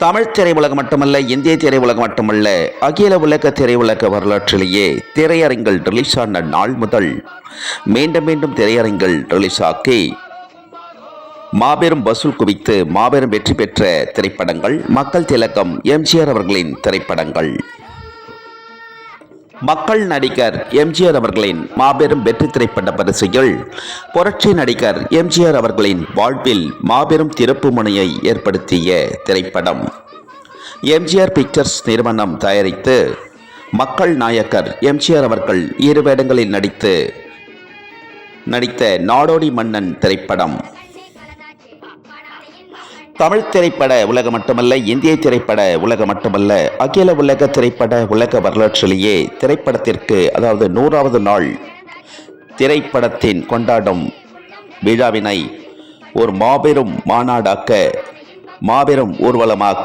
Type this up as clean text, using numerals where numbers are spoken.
தமிழ் திரையுலகம் மட்டுமல்ல, இந்திய திரையுலகம் மட்டுமல்ல, அகில உலக திரையுலக வரலாற்றிலேயே திரையரங்கில் ரிலீஸ் ஆன நாள் முதல் மீண்டும் மீண்டும் திரையரங்கில் ரிலீஸ் ஆக்கி மாபெரும் வசூல் குவித்து மாபெரும் வெற்றி பெற்ற திரைப்படங்கள் மக்கள் திலகம் எம்ஜிஆர் அவர்களின் திரைப்படங்கள். மக்கள் நடிகர் எம்ஜிஆர் அவர்களின் மாபெரும் வெற்றி திரைப்பட வரிசையில் புரட்சி நடிகர் எம்ஜிஆர் அவர்களின் வாழ்வில் மாபெரும் திருப்பு முனையை ஏற்படுத்திய திரைப்படம். எம்ஜிஆர் பிக்சர்ஸ் நிறுவனம் தயாரித்து மக்கள் நாயகர் எம்ஜிஆர் அவர்கள் இரு வேடங்களில் நடித்த நாடோடி மன்னன் திரைப்படம். தமிழ் திரைப்பட உலகம் மட்டுமல்ல, இந்திய திரைப்பட உலகம் மட்டுமல்ல, அகில உலக திரைப்பட உலக வரலாற்றிலேயே திரைப்படத்திற்கு, அதாவது 100வது நாள் திரைப்படத்தின் கொண்டாடும் விழாவினை ஒரு மாபெரும் மாநாடாக்க, மாபெரும் ஊர்வலமாக